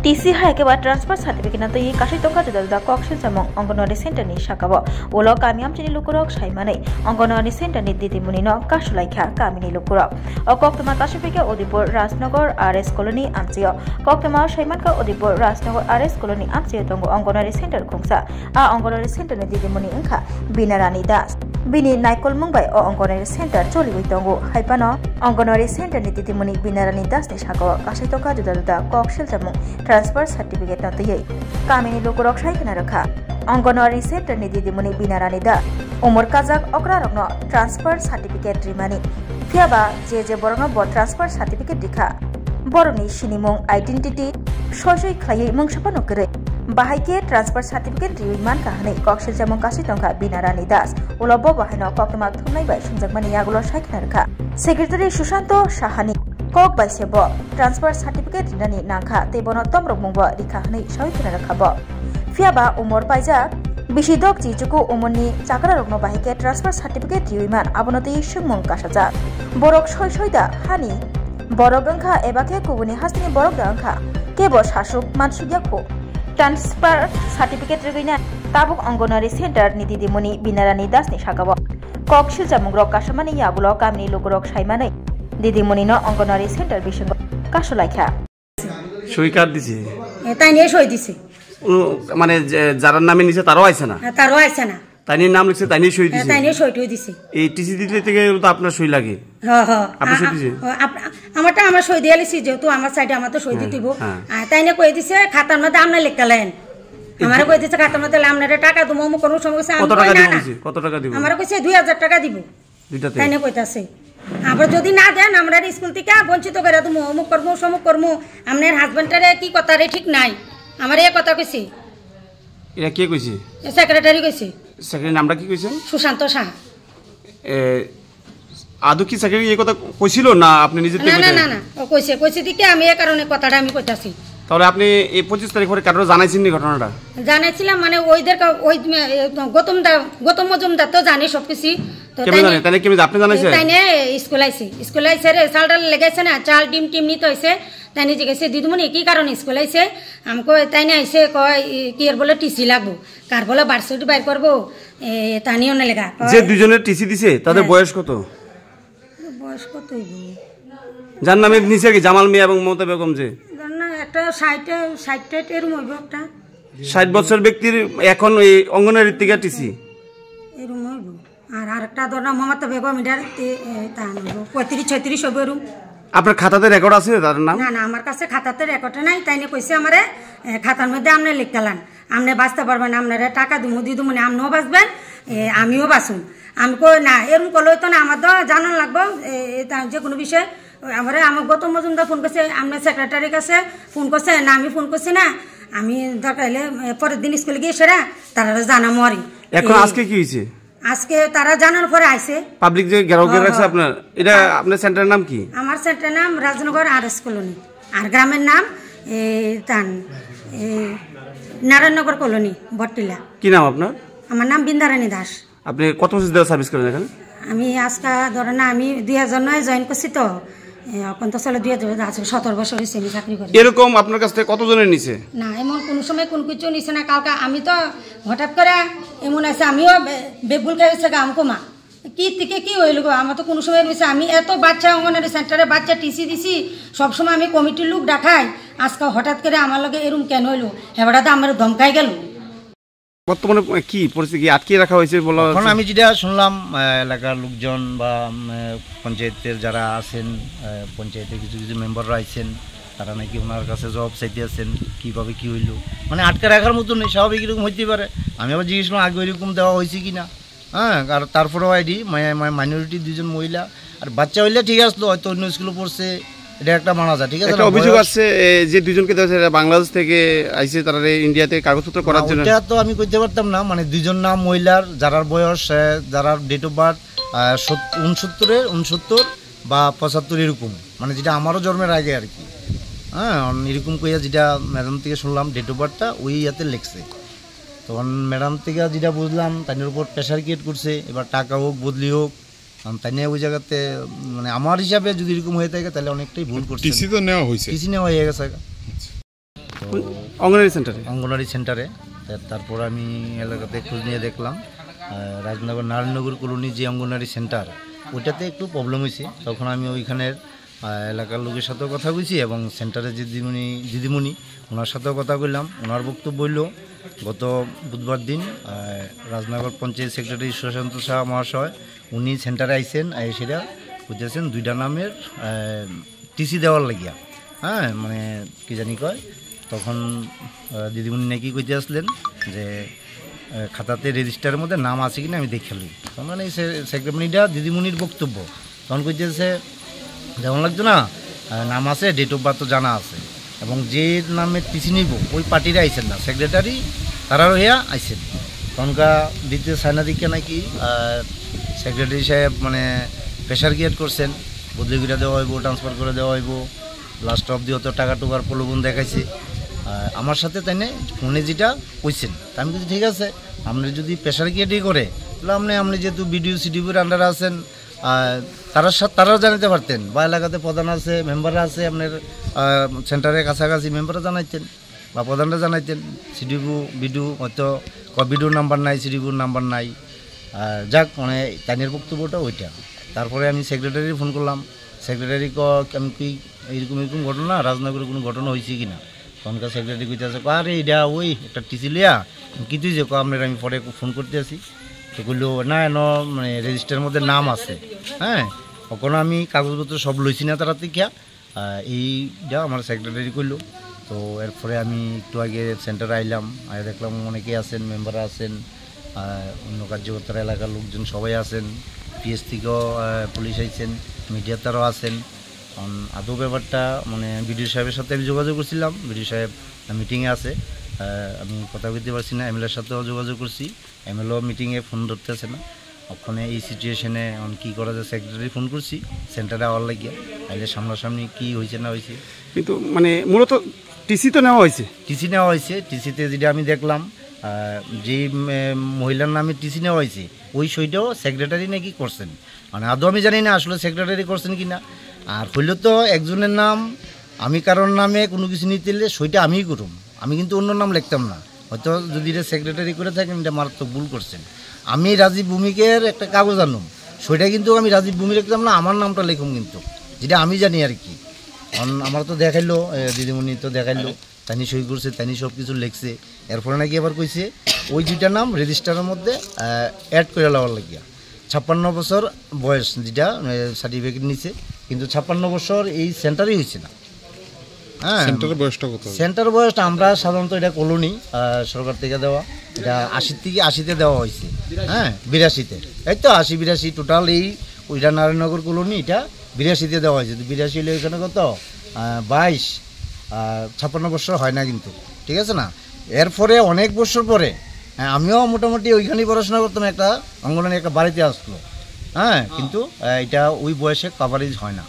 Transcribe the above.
TC হাইকেবা ট্রান্সফাर certificate না তৈ কাশি টকা জুদা কক্সিল জামং অঙ্গনওয়াড়ি সেন্টারনি শাখাবো ওলো কামিয়াম চিনি লুকুরক সাইমাनै অঙ্গনওয়াড়ি সেন্টারনি দিদিমুনি ন কাশুলাইখা কামিনি লুকুরক অকক্তমা কাশিফিকে অদিপুর রাজনগর আরএস কলোনি আমচিও কক্তমা সাইমানকা অদিপুর রাজনগর আরএস কলোনি আমচিও দঙ্গ অঙ্গনওয়াড়ি সেন্টার খুংসা আ অঙ্গনওয়াড়ি সেন্টারনি দিদিমুনি ওংখা Binarani Das bini naikol mungbai o anganwadi centre চলিবই দঙ্গ হাইপানো অঙ্গনওয়াড়ি সেন্টারনি দিদিমুনি বিনারানি দাস ni শাখাও কাশি টকা জুদা কক্সিল জামং ট্রান্সফার সার্টিফিকেট না তৈ কামিনি লুকুরক সাইখনা রাখা অঙ্গনওয়াড়ি সেন্টারনি দিদিমুনি বিনারানি দাস ওমর কাজাক অক্রারকনো ট্রান্সফার সার্টিফিকেট রিমানি ফিয়াবা যে বরং ব ট্রান্সফার সার্টিফিকেট রিখা বরনি সিনিমং আইডেন্টিটি সজই খাयै মংসাপানো করে বাহাইকে ট্রান্সফার সার্টিফিকেট রিমান কাহাनै কক্সিল জামং কাশি টকা বিনারানি দাস উলব বাহাইনো কক্তমাক থুমনাইবাই সুংজাকমানি ইয়াগুলো সাইখনা রাখা সেক্রেটারি সুশান্ত সাহানি কক বাইসেব ট্রান্সফার সার্টিফিকেट रिनानि नांखा तेबनो तमरक मुंगबो रिखा हनै साविखना रखाबो फियाबा उमर पाइजा बिसिदक चिचुकु उमरनि चाकरारकनो बाहिके ट्रान्सफार सार्टिफिकेट रिमान आबनतै सुंमं कासाजा बरक सयसयदा हानि बरक अंखा एबाके गुबुनि हास्तिनि बरक दांखा केबो शासक मानसुगियाखौ ट्रान्सफार सार्टिफिकेट रिगैना ताबुक अंगनवाड़ी सेन्टार नि दिदिमुनि बिनारानि दासनि शाखाबो कक्सिल जामुं रक कासामानि यागुलो गामिनि लोगरक साइमानै দিদিমণি ন অঙ্গনওয়াড়ি সেন্টার বিসঙ্গ কাশুলাইখা সই কার্ড দিছে তাই নিয়ে সই দিছে মানে যারা নামে নিছে তারও আইছে না তাই নিয়ে নাম লিখছে তাই নিয়ে সই দিছে তাই নিয়ে সইটাই দিছে এই টিসি দিতে থেকে তো আপনার সই লাগে হ্যাঁ হ্যাঁ আপনি সই দিছে আমারটা আমার সই দিয়ে লিছি যেহেতু আমার সাইডে আমার তো সই দিতেইব তাই নিয়ে কই দিছে খাতার মধ্যে আমনা লিখলালেন আমারে কই দিছে খাতার মধ্যে আমনারে টাকা দিমু মু কোন সমস্যা কত টাকা দিবি কত টাকা দিব আমারে কইছে 2000 টাকা দিব দুইটাতে তাই নিয়ে কইতাছে আবার যদি না দেন আমরা স্কুল থেকে বঞ্চিত করে তুমি অমুক করবো সমুক করবো আপনার হাজবেন্ডারে কি কথা রে ঠিক নাই আমার এই কথা কইছে এটা কে কইছে সেক্রেটারি কইছে সেক্রেটারি নামটা কি কইছেন সুশান্ত সাহা আদৌ কি সেক্রেটারি এই কথা কইছিল না আপনি নিজে থেকে না না না ও কইছে দিকে আমি এই কারণে কথাটা আমি কইতাছি তাহলে আপনি এই 25 তারিখ পরে কারো জানাইছেন নি ঘটনাটা জানাইছিলাম মানে ওইদের ওই গৌতম মজুমদার তো জানে সবকিছু তো কেমন জানে তাই কেমন আপনি জানাইছেন তাই নে স্কুল আইছে রে চালডাল লাগাইছে না চাল টিম নিতে হইছে তাই নিজে গেছে দিদিমণি কি কারণে স্কুল আইছে আমকো তাই নে আইছে কয় কি এর বলে টিসি লাগবো কার বলে বার্ষিক বাইর করবো তানিও না লেগা যে দুজনের টিসি দিছে তাদের বয়স কত হইব যার নামে নিচে কি জামাল মিয়া এবং মমতা বেগম যে না একটা 60 এরম হইব একটা 60 বছর ব্যক্তির এখন এই অঙ্গনওয়াড়ি থেকে টিসি এরম হইব আর আরেকটা ধরনা মমতা বেগম এটার তা হইব 35 হবে এরম আপনার খাতাতে রেকর্ড আছে তার নাম না আমার কাছে খাতাতে রেকর্ড নাই তাই নিয়ে কইছে আমারে খাতার মধ্যে আপনি লিখলান আপনি বাঁচতে পারবেন আপনারা টাকা দিদু মানে আপনিও বাঁচবেন আমিও বাঁচুন আমি কই না এরকম করলে তো না আমার তো জানান লাগবো যে কোনো বিষয় আমারে আমার গৌতম মজুমদার ফোন করছে আপনার সেক্রেটারির কাছে ফোন করছে না আমি ফোন করছি না আমি দরকার হলে পরের দিন স্কুলে গিয়ে সেরা তারা জানামো আর এখন আজকে কি হয়েছে আজকে তারা জানার পরে আইছে পাবলিক যে গ্রাহকের রাখছে আপনার এটা আপনার সেন্টারের নাম কি আমার সেন্টারের নাম রাজনগর আরএস কলোনি আর গ্রামের নাম নারায়ণনগর কলোনি বটটিলা কি নাম আপনার আমার নাম বিন্দারানী দাস আপনি কত বছর ধরে সার্ভিস করেন এখানে আমি আজকে ধরেন না আমি 2009 জয়েন করছি তো এখন তো চলে 2017 বছর হয়েছে আমি চাকরি করি এরকম আপনার কাছ থেকে কতজনের নিছে না এমন কোন সময় কোন কিছু নিছে না কালকে আমি তো হঠাৎ করে এমন আছে আমিও বেবুল খাইছে আমকো মা কি থেকে কি হইল গো আমার তো কোনো সময় নিছে আমি এত বাচ্চা অঙ্গনওয়াড়ি সেন্টারে বাচ্চা টিসি দিছি সবসময় আমি কমিটির লোক দেখাই আজকে হঠাৎ করে আমার লগে এরকম কেন হইলো হেবাটা তো আমার ধমকাই গেল বর্তমানে কি পরিস্থিতি আটকে রাখা হয়েছে বলা এখন আমি যেটা শুনলাম এলাকার লোকজন বা পঞ্চায়েতের যারা আছেন পঞ্চায়েতের কিছু মেম্বাররা আছেন তারা নাকি ওনার কাছে জবাব চাইতে আছেন কীভাবে কী হইলো মানে আটকে রাখার মতো নেই স্বাভাবিক এরকম হইতে পারে আমি আবার জিজ্ঞেস করলাম আগে ওইরকম দেওয়া হয়েছে কি না হ্যাঁ আর তারপরেও আইডি মাইনরিটি দুজন মহিলা আর বাচ্চা হইলে ঠিক আসলো হয়তো অন্য স্কুলে পড়ছে এটা একটা মানা যায় ঠিক আছে একটা অভিযোগ আছে যে দুজনকে বাংলাদেশ থেকে আইছে তারা ইন্ডিয়াতে কাগজপত্র করার জন্য এটা তো আমি কইতে পারতাম না মানে দুজন নাম মহিলার যারার বয়স যারার ডেট অফ বার্থ 69 বা 75 এরকম মানে যেটা আমারও জন্মের আগে আর কি হ্যাঁ এরকম কইয়া যেটা ম্যাডাম থেকে শুনলাম ডেট অফ বার্থটা ওই ইয়াতে লেখছে তখন ম্যাডাম থেকে যেটা বুঝলাম তাদের উপর প্রেশার ক্রিয়েট করছে এবার টাকা হোক বদলি হোক তাই নিয়ে ওই জায়গাতে মানে আমার হিসাবে যদি এরকম হয়ে থাকে তাহলে অনেকটাই ভুল করছে টিসি তো নেওয়া হয়েছে টিসি নেওয়া হয়ে গেছে তো অঙ্গনওয়াড়ি সেন্টারে। তারপর আমি এলাকাতে খোঁজ নিয়ে দেখলাম রাজনগর নারায়ণনগর কলোনি যে অঙ্গনওয়াড়ি সেন্টার ওইটাতে একটু প্রবলেম হয়েছে। তখন আমি ওইখানের এলাকার লোকের সাথেও কথা বলছি এবং সেন্টারে যে দিদিমণি ওনার সাথেও কথা বললাম। ওনার বক্তব্য হইল গত বুধবার দিন রাজনগর পঞ্চায়েত সেক্রেটারি সুশান্ত শাহ মহাশয় উনি সেন্টারে আইসেন, সেটা বুঝতেছেন 2টা নামের টিসি দেওয়ার লাগিয়া। হ্যাঁ, মানে কি জানি কয়, তখন দিদিমণি নাকি কইতে আসলেন যে খাতাতে রেজিস্টারের মধ্যে নাম আছে কিনা আমি দেখে লই। মানে সেক্রেটারিটা দিদিমণির বক্তব্য তখন কইতেছে যেমন লাগতো না, নাম আছে, ডেট অফ বার্থ জানা আছে এবং যে নামে টিসি নিব ওই পার্টিরা আইসেন না, সেক্রেটারি তারাও হইয়া আইসেন। তখনকার দ্বিতীয় সাইনা দিকে নাকি সেক্রেটারি সাহেব মানে প্রেশার ক্রিয়েট করছেন, বদলি করে দেওয়া হইব, ট্রান্সফার করে দেওয়া হইব, লাস্ট অব্দি অত টাকা টুকার প্রলোভন দেখাইছে আমার সাথে। তাই না ফোনে যেটা কইছেন আমি কিন্তু ঠিক আছে, আপনি যদি প্রেশার ক্রিয়েটই করে তাহলে আপনি যেহেতু বিডিও সিডিওর আন্ডারে আছেন তারাও জানাতে পারতেন, বা এলাকাতে প্রধান আছে, মেম্বাররা আছে, আপনার সেন্টারের কাছাকাছি মেম্বাররা জানাইতেন বা প্রধানরা জানাইতেন। সিডিও বিডিও হয়তো বিডিওর নাম্বার নাই, সিডিওর নাম্বার নাই। যাক, মানে তাইনের বক্তব্যটা ওইটা। তারপরে আমি সেক্রেটারি ফোন করলাম, সেক্রেটারি আমি কি এরকম ঘটনা রাজনগরে কোনো ঘটনা হয়েছে কি না। তখনকার সেক্রেটারি কইতে আছে আরে এটা ওই একটা টিসি লিয়া কিন্তু যে আপনার আমি পরে ফোন করতে আসি। তো বললো না মানে রেজিস্টারের মধ্যে নাম আছে। হ্যাঁ, ওখানে আমি কাগজপত্র সব লইছি না তারা থেকে এইটা আমার সেক্রেটারি করলো। তো এরপরে আমি একটু আগে সেন্টারে আইলাম, আগে দেখলাম অনেকেই আছেন, মেম্বাররা আছেন, অন্য কার্যকর্তারা এলাকার লোকজন সবাই আছেন, পিএস থেকেও পুলিশ আইছেন, মিডিয়া তারাও আছেন। আদৌ ব্যাপারটা মানে বিডিও সাহেবের সাথে আমি যোগাযোগ করছিলাম, বিডিও সাহেব মিটিংয়ে আছে, আমি কথা বলতে পারছি না। এমএলএর সাথেও যোগাযোগ করছি, এমএলও মিটিংয়ে ফোন ধরতেছে না। ওখানে এই সিচুয়েশনে কী করা যায়, সেক্রেটারি ফোন করছি সেন্টারে আওয়ার লাগিয়া, আইলে সামনাসামনি কী হয়েছে না হয়েছে। কিন্তু মানে মূলত টিসি তো নেওয়া হয়েছে, টিসি নেওয়া হয়েছে। টিসিতে যেটা আমি দেখলাম যেই মহিলার নামে টিসি নেওয়া হয়েছে ওই সইটাও সেক্রেটারি নাকি করছেন। মানে আদৌ আমি জানি না আসলে সেক্রেটারি করছেন কি না। আর হইলে তো একজনের নাম আমি কারোর নামে কোনো কিছু নিতে এলে সইটা আমিই করুম, আমি কিন্তু অন্য নাম লিখতাম না। হয়তো যদি এটা সেক্রেটারি করে থাকেন এটা মারাত্মক ভুল করছেন। আমি রাজীব ভূমিকের একটা কাগজ আনুম, সেটা কিন্তু আমি রাজীব ভূমি লিখতাম না, আমার নামটা লিখুম কিন্তু, যেটা আমি জানি আর কি। আমার তো দেখাইলো, দিদিমণি তো দেখাইলো, তানি সই করছে, তানি সব কিছু লিখছে। এরপরে নাকি আবার কইছে ওই 2টা নাম রেজিস্টারের মধ্যে অ্যাড করে নেওয়ার লাগিয়া। 56 বছর বয়স যেটা সার্টিফিকেট নিচ্ছে, কিন্তু 56 বছর এই সেন্টারই হয়েছে না। হ্যাঁ, সেন্টারের বয়সটা কত? সেন্টার বয়সটা আমরা সাধারণত এটা কলোনি সরকার থেকে দেওয়া, এটা 80 থেকে 80-তে দেওয়া হয়েছে। হ্যাঁ, 82-তে, এই তো 80-82 টোটাল। এই ওইটা নারায়ণনগর কলোনি, এটা 82-তে দেওয়া হয়েছে। 82 হলে এখানে কত 22, 56 বছর হয় না কিন্তু, ঠিক আছে না। এরপরে অনেক বছর পরে আমিও মোটামুটি ওইখানেই পড়াশোনা করতাম, একটা অঙ্গনওয়াড়ি একটা বাড়িতে আসলো। হ্যাঁ, কিন্তু এটা ওই বয়সে কাভারেজ হয় না।